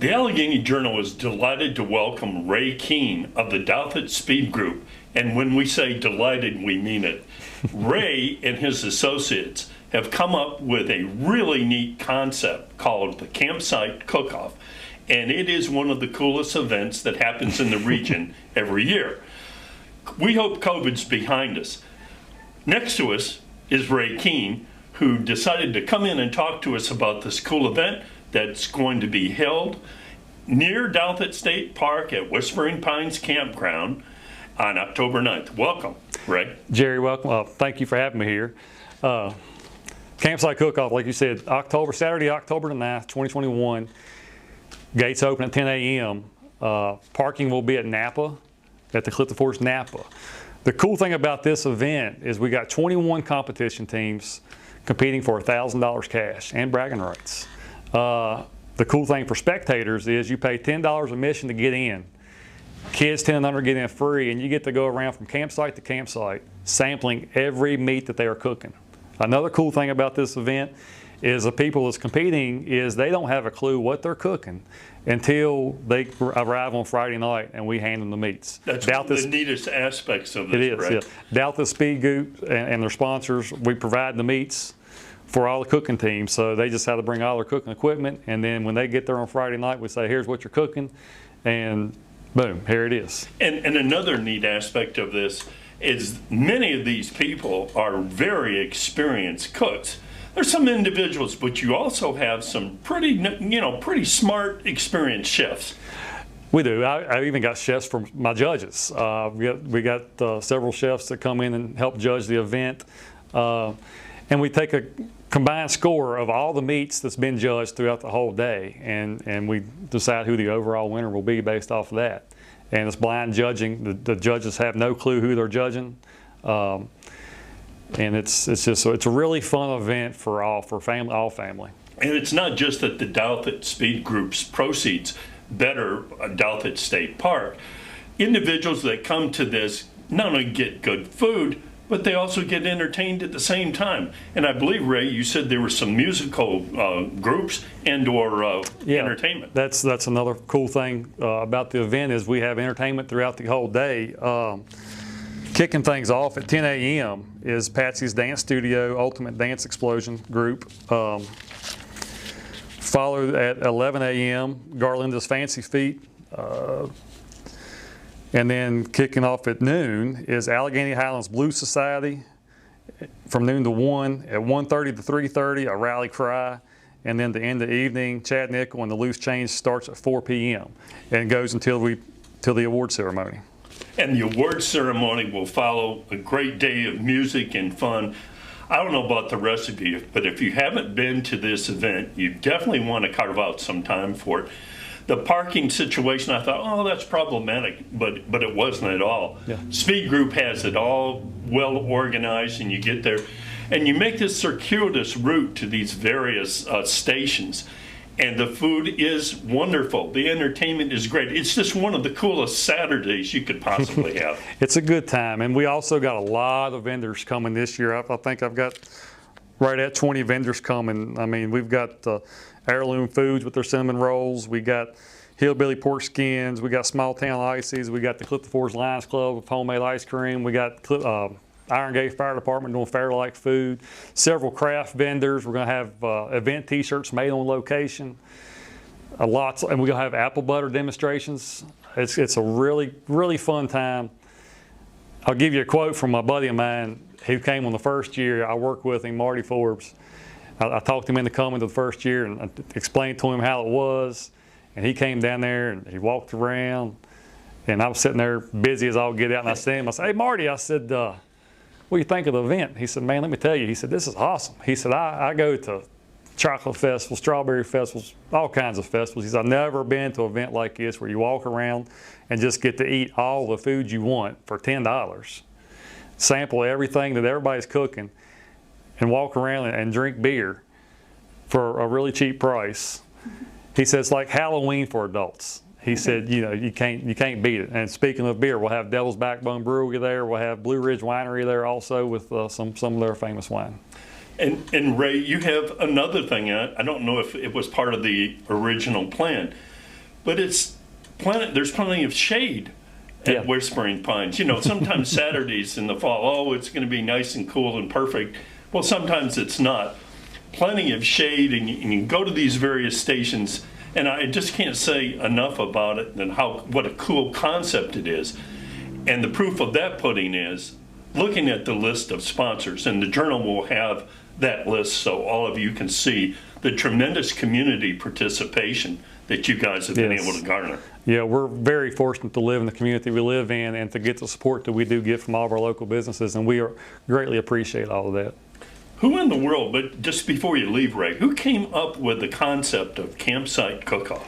The Allegheny Journal is delighted to welcome Ray Keene of the Douthat SPEED Group. And when we say delighted, we mean it. Ray and his associates have come up with a really neat concept called the Campsite Cookoff. And it is one of the coolest events that happens in the region every year. We hope COVID's behind us. Next to us is Ray Keene, who decided to come in and talk to us about this cool event that's going to be held near Douthat State Park at Whispering Pines Campground on October 9th. Welcome, Ray. Jerry, welcome. Thank you for having me here. Campsite Cookoff, like you said, Saturday, October the 9th, 2021. Gates open at 10 a.m. Parking will be at Napa, at the Clifton Forest Napa. The cool thing about this event is we got 21 competition teams competing for $1,000 cash and bragging rights. The cool thing for spectators is you pay $10 admission to get in. Kids 10 and under get in free, and you get to go around from campsite to campsite sampling every meat that they are cooking. Another cool thing about this event is the people that's competing is they don't have a clue what they're cooking until they arrive on Friday night and we hand them the meats. That's one of the neatest aspects of this, it is, right? Yeah. Douthat Speed Group and their sponsors, we provide the meats for all the cooking teams, so they just have to bring all their cooking equipment, and then when they get there on Friday night, we say, here's what you're cooking, and boom, here it is. And another neat aspect of this is many of these people are very experienced cooks. There's some individuals, but you also have some pretty smart, experienced chefs. We do. I even got chefs from my judges. We got several chefs that come in and help judge the event. And we take a combined score of all the meats that's been judged throughout the whole day, and we decide who the overall winner will be based off of that. And it's blind judging. The judges have no clue who they're judging. And it's a really fun event for all family. And it's not just that the Douthat Speed Group's proceeds better Douthat State Park. Individuals that come to this not only get good food, but they also get entertained at the same time. And I believe, Ray, you said there were some musical groups and/or entertainment. That's another cool thing about the event is we have entertainment throughout the whole day. Kicking things off at 10 a.m. is Patsy's Dance Studio Ultimate Dance Explosion Group. Followed at 11 a.m. Garlinda's Fancy Feet. And then kicking off at noon is Allegheny Highlands Blues Society from noon to 1. At 1:30 to 3:30, a rally cry. And then the end of the evening, Chad Nickel and the Loose Change starts at 4 p.m. and goes until the award ceremony. And the award ceremony will follow a great day of music and fun. I don't know about the rest of you, but if you haven't been to this event, you definitely want to carve out some time for it. The parking situation, I thought, oh, that's problematic, but it wasn't at all. Yeah. Speed Group has it all well organized, and you get there, and you make this circuitous route to these various stations, and the food is wonderful. The entertainment is great. It's just one of the coolest Saturdays you could possibly have. It's a good time, and we also got a lot of vendors coming this year. I think I've got right at 20 vendors coming. I mean, we've got Heirloom Foods with their cinnamon rolls. We got Hillbilly Pork Skins. We got Small Town Ices. We got the Clifton Forest Lions Club with homemade ice cream. We got Iron Gate Fire Department doing fair-like food. Several craft vendors. We're going to have event T-shirts made on location. And we're going to have apple butter demonstrations. It's a really, really fun time. I'll give you a quote from my buddy of mine who came on the first year. I worked with him, Marty Forbes. I talked him into coming to the first year and I explained to him how it was. And he came down there and he walked around. And I was sitting there busy as all get out. And I said, hey, Marty, I said, what do you think of the event? He said, man, let me tell you. He said, this is awesome. He said, I go to chocolate festivals, strawberry festivals, all kinds of festivals. He said, I've never been to an event like this where you walk around and just get to eat all the food you want for $10. Sample everything that everybody's cooking and walk around and drink beer for a really cheap price. He says it's like Halloween for adults. He said, you know, you can't beat it. And speaking of beer, we'll have Devil's Backbone Brewery there. We'll have Blue Ridge Winery there also with some of their famous wine. And Ray, you have another thing. I don't know if it was part of the original plan, but there's plenty of shade at Whispering Pines. You know, sometimes Saturdays in the fall, oh, it's going to be nice and cool and perfect. Well, sometimes it's not. Plenty of shade, and you go to these various stations, and I just can't say enough about it and what a cool concept it is. And the proof of that pudding is looking at the list of sponsors, and the Journal will have that list so all of you can see the tremendous community participation that you guys have been able to garner. Yeah, we're very fortunate to live in the community we live in and to get the support that we do get from all of our local businesses, and we greatly appreciate all of that. Who in the world, but just before you leave, Ray, who came up with the concept of Campsite Cookoff?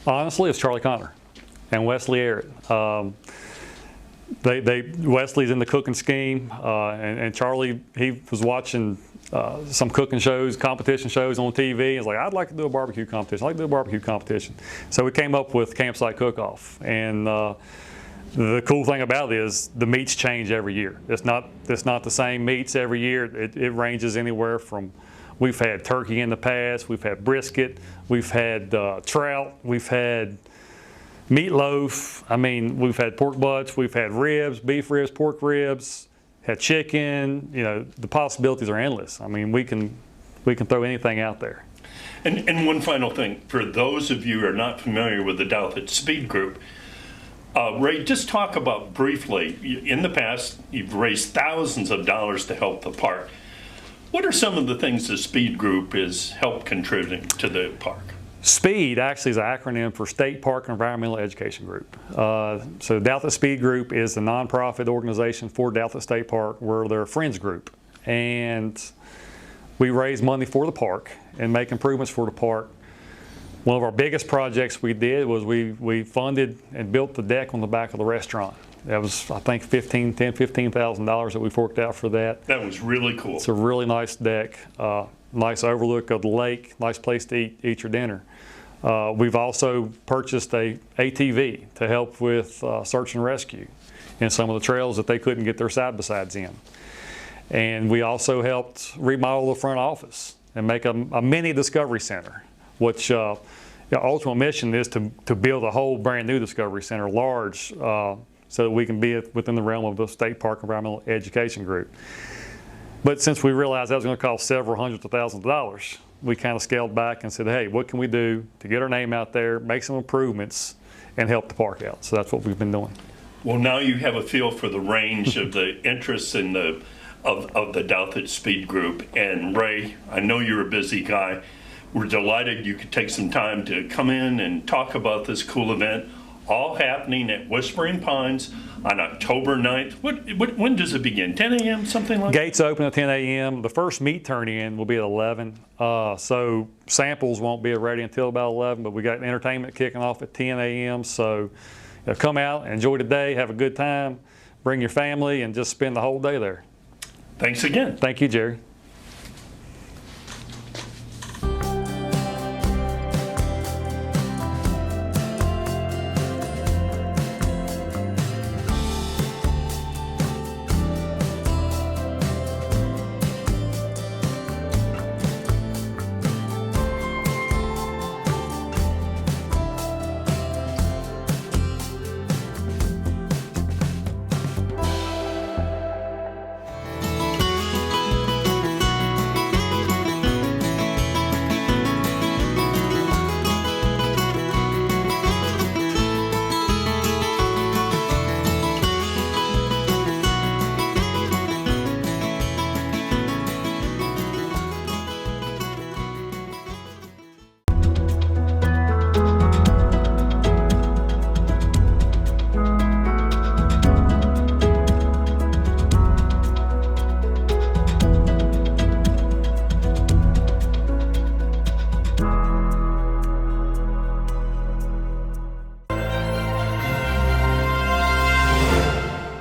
Honestly, it's Charlie Connor and Wesley Arrett. Wesley's in the cooking scheme, and Charlie, he was watching some cooking shows, competition shows on TV. He's like, I'd like to do a barbecue competition. I'd like to do a barbecue competition. So we came up with Campsite Cookoff, and the cool thing about it is the meats change every year. It's not the same meats every year. It ranges anywhere from, we've had turkey in the past, we've had brisket, we've had trout, we've had meatloaf. I mean, we've had pork butts, we've had ribs, beef ribs, pork ribs, had chicken. You know, the possibilities are endless. I mean, we can throw anything out there. And one final thing, for those of you who are not familiar with the Douthat Speed Group, Ray, just talk about briefly, in the past, you've raised thousands of dollars to help the park. What are some of the things the Speed Group is helped contributing to the park? SPEED actually is an acronym for State Park Environmental Education Group. So Douthat Speed Group is a nonprofit organization for Douthat State Park. We're their friends group. And we raise money for the park and make improvements for the park. One of our biggest projects we did was we funded and built the deck on the back of the restaurant. That was, I think, $15,000 that we forked out for that. That was really cool. It's a really nice deck, nice overlook of the lake, nice place to eat your dinner. We've also purchased a ATV to help with search and rescue in some of the trails that they couldn't get their side-by-sides in. And we also helped remodel the front office and make a mini Discovery Center, which the ultimate mission is to build a whole brand new Discovery Center, large, so that we can be within the realm of the State Park Environmental Education Group. But since we realized that was going to cost several hundreds of thousands of dollars, we kind of scaled back and said, hey, what can we do to get our name out there, make some improvements, and help the park out? So that's what we've been doing. Well, now you have a feel for the range of the interests in of the Douthat Speed Group. And Ray, I know you're a busy guy. We're delighted you could take some time to come in and talk about this cool event, all happening at Whispering Pines on October 9th. When does it begin? 10 a.m., something like that? Gates open at 10 a.m. The first meat turn-in will be at 11. So samples won't be ready until about 11, but we got entertainment kicking off at 10 a.m. So come out, enjoy the day, have a good time, bring your family, and just spend the whole day there. Thanks again. Thank you, Jerry.